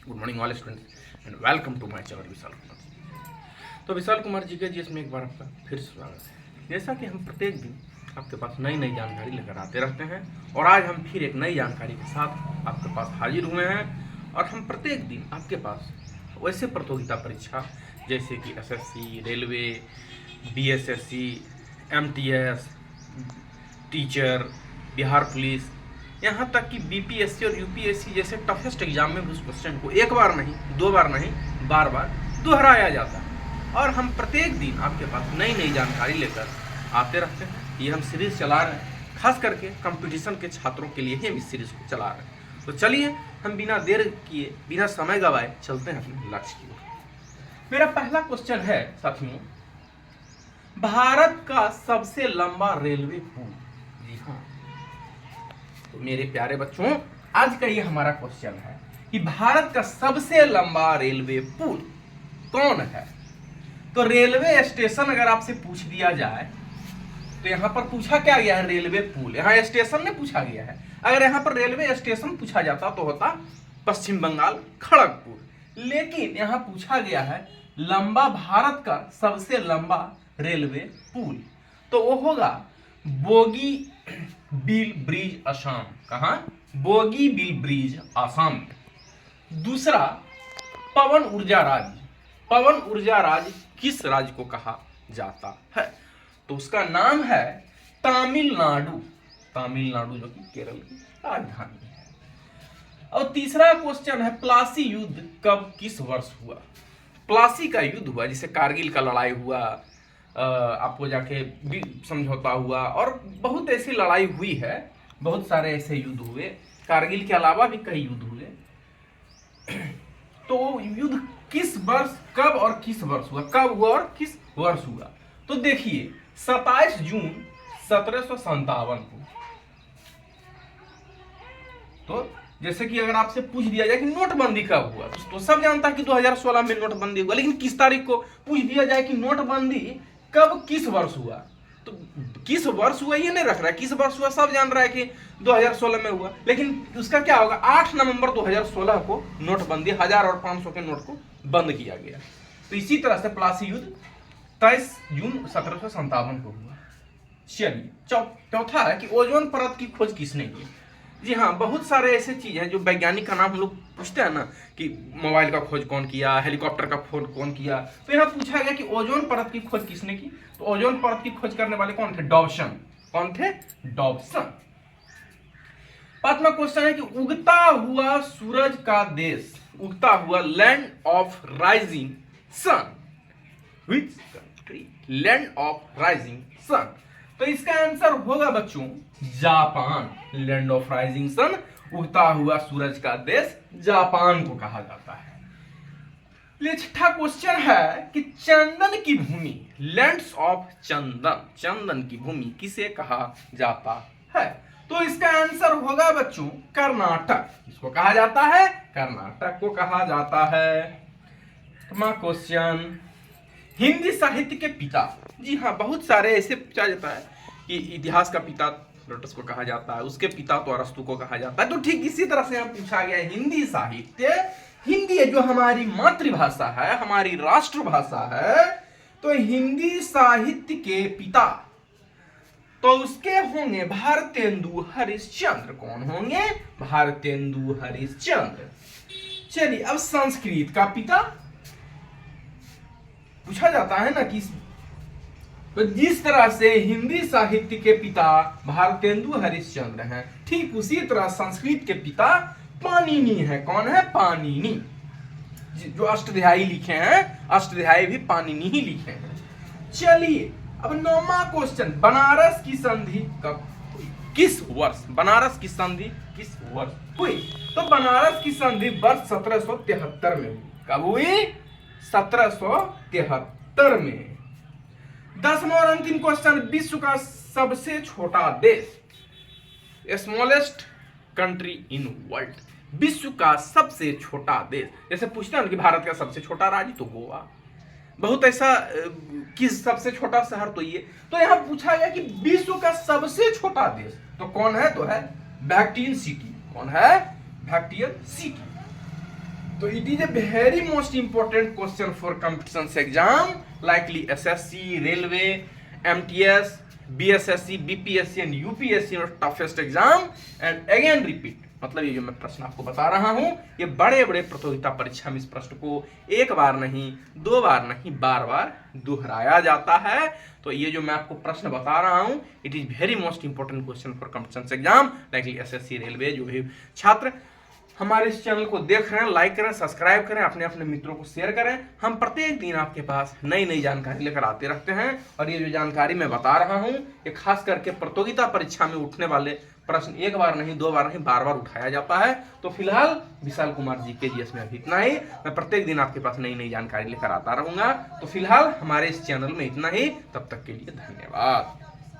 Good morning all students and welcome to my channel Vishal Kumar ji. तो विशाल कुमार जी के जिसमें एक बार आपका फिर स्वागत है। जैसा कि हम प्रत्येक दिन आपके पास नई नई जानकारी लेकर आते रहते हैं और आज हम फिर एक नई जानकारी के साथ आपके पास हाजिर हुए हैं और हम प्रत्येक दिन आपके पास वैसे प्रतियोगिता परीक्षा जैसे कि SSC, railway, BSSC, MTS, teacher, Bihar police, यहाँ तक कि बीपीएससी और यूपीएससी जैसे टफेस्ट एग्जाम में भी उस क्वेश्चन को एक बार नहीं, दो बार नहीं, बार बार दोहराया जाता है और हम प्रत्येक दिन आपके पास नई नई जानकारी लेकर आते रहते हैं। ये हम सीरीज चला रहे हैं, खास करके कंपटीशन के छात्रों के लिए ही हम इस सीरीज को चला रहे हैं। तो चलिए हम बिना देर किए, बिना समय गवाए चलते हैं अपने लक्ष्य की ओर। मेरा पहला क्वेश्चन है साथियों, भारत का सबसे लंबा रेलवे पुल। जी हाँ, तो मेरे प्यारे बच्चों, आज का ये हमारा क्वेश्चन है कि भारत का सबसे लंबा रेलवे पुल कौन है। तो रेलवे स्टेशन अगर आपसे पूछ दिया जाए तो यहां पर पूछा क्या गया है, रेलवे पुल। यहां स्टेशन में पूछा गया है। अगर यहां पर रेलवे स्टेशन पूछा जाता तो होता पश्चिम बंगाल खड़गपुर, लेकिन यहां पूछा गया है लंबा, भारत का सबसे लंबा रेलवे पुल, तो वो होगा बोगी बिल ब्रिज असम। कहां? बोगी बिल ब्रिज असम में। दूसरा, पवन ऊर्जा राज्य। पवन ऊर्जा राज्य किस राज्य को कहा जाता है? तो उसका नाम है तमिलनाडु। तमिलनाडु जो कि केरल की राजधानी है। और तीसरा क्वेश्चन है, प्लासी युद्ध कब किस वर्ष हुआ? प्लासी का युद्ध हुआ, जिसे कारगिल का लड़ाई हुआ, आपको जाके भी समझौता हुआ और बहुत ऐसी लड़ाई हुई है, बहुत सारे ऐसे युद्ध हुए, कारगिल के अलावा भी कई युद्ध हुए। तो युद्ध किस वर्ष, कब और किस वर्ष हुआ? कब हुआ और किस वर्ष हुआ? तो देखिए 27 जून 1757 को। तो जैसे कि अगर आपसे पूछ दिया जाए कि नोटबंदी कब हुआ, तो सब जानता है कि 2016 में नोटबंदी हुआ, लेकिन किस तारीख को पूछ दिया जाए कि नोटबंदी कब किस वर्ष हुआ, तो किस वर्ष हुआ ये नहीं रख रहा है, किस वर्ष हुआ सब जान रहा है कि 2016 में हुआ, लेकिन उसका क्या होगा, 8 नवंबर 2016 को नोटबंदी 1000 और 500 के नोट को बंद किया गया। तो इसी तरह से प्लासी युद्ध 23 जून 1757 को हुआ। चलिए चौथा है कि ओजोन परत की खोज किसने की? जी हाँ, बहुत सारे ऐसे चीज हैं जो वैज्ञानिक का नाम हम लोग पूछते हैं ना, कि मोबाइल का खोज कौन किया, हेलीकॉप्टर का खोज कौन किया, तो यहाँ पूछा गया कि ओजोन परत की खोज किसने की? तो ओजोन परत की खोज करने वाले कौन थे? डॉबसन। कौन थे? डॉबसन। पांचवा क्वेश्चन है कि उगता हुआ सूरज का देश, उगता हुआ land of rising sun, which country? Land of rising sun. तो इसका आंसर होगा बच्चों Japan. Land of rising sun, उगता हुआ सूरज का देश, जापान को कहा जाता है। छठा क्वेश्चन है कि चंदन की भूमि, लैंड्स ऑफ चंदन, चंदन की भूमि किसे कहा जाता है? तो इसका आंसर होगा बच्चों कर्नाटक। इसको कहा जाता है, कर्नाटक को कहा जाता है। क्वेश्चन, हिंदी साहित्य के पिता। जी हाँ, बहुत सारे ऐसे पूछा जाता है कि इतिहास का पिता प्लेटो को कहा जाता है, उसके पिता तो अरस्तु को कहा जाता है। तो ठीक इसी तरह से हम पूछा गया है हिंदी साहित्य, हिंदी जो हमारी मातृभाषा है, हमारी राष्ट्रभाषा है, तो हिंदी साहित्य के पिता तो उसके होंगे भारतेंदु हरिश्चंद्र। कौन होंगे? भारतेंदु हरिश्चंद्र। चलिए अब संस्कृत का पिता पूछा जाता है ना कि तो जिस तरह से हिंदी साहित्य के पिता भारतेंदु हरिश्चंद्र हैं, ठीक उसी तरह संस्कृत के पिता पाणिनि है। कौन है? पाणिनि। जो अष्टाध्यायी लिखे हैं, अष्टाध्यायी भी पाणिनि ही लिखे हैं। चलिए अब 9वां क्वेश्चन, बनारस की संधि कब हुई? किस वर्ष बनारस की संधि किस वर्ष हुई? तो बनारस की संधि वर्ष 1773 में हुई। कब हुई? 1773 में। 10वां और अंतिम क्वेश्चन, विश्व का सबसे छोटा देश, स्मॉलेस्ट कंट्री इन वर्ल्ड, विश्व का सबसे छोटा देश। जैसे पूछते हैं कि भारत का सबसे छोटा राज्य, तो गोवा। बहुत ऐसा किस सबसे छोटा शहर, तो ये। तो यहां पूछा गया कि विश्व का सबसे छोटा देश तो कौन है? तो है वैटिकन सिटी। कौन है? Vatican city. तो it is a very most important question for competition exam likely SSC, railway, MTS, BSSC, BPSC and UPSC toughest exam and again repeat. मतलब ये जो मैं प्रश्न आपको बता रहा हूं, ये बड़े बड़े प्रतियोगिता परीक्षा में इस प्रश्न को एक बार नहीं, दो बार नहीं, बार बार दोहराया जाता है। तो ये जो मैं आपको प्रश्न बता रहा हूं, it is very most important question for competition exam likely SSC, railway. जो भी छात्र हमारे इस चैनल को देख रहे हैं, लाइक करें, सब्सक्राइब करें, अपने अपने मित्रों को शेयर करें। हम प्रत्येक दिन आपके पास नई नई जानकारी लेकर आते रहते हैं और ये जो जानकारी मैं बता रहा हूं, ये खास करके प्रतियोगिता परीक्षा में उठने वाले प्रश्न एक बार नहीं, दो बार नहीं, बार बार उठाया जाता है। तो फिलहाल विशाल कुमार जीके जीएस में अभी इतना ही। मैं प्रत्येक दिन आपके पास नई नई जानकारी लेकर आता रहूंगा। तो फिलहाल हमारे इस चैनल में इतना ही। तब तक के लिए धन्यवाद।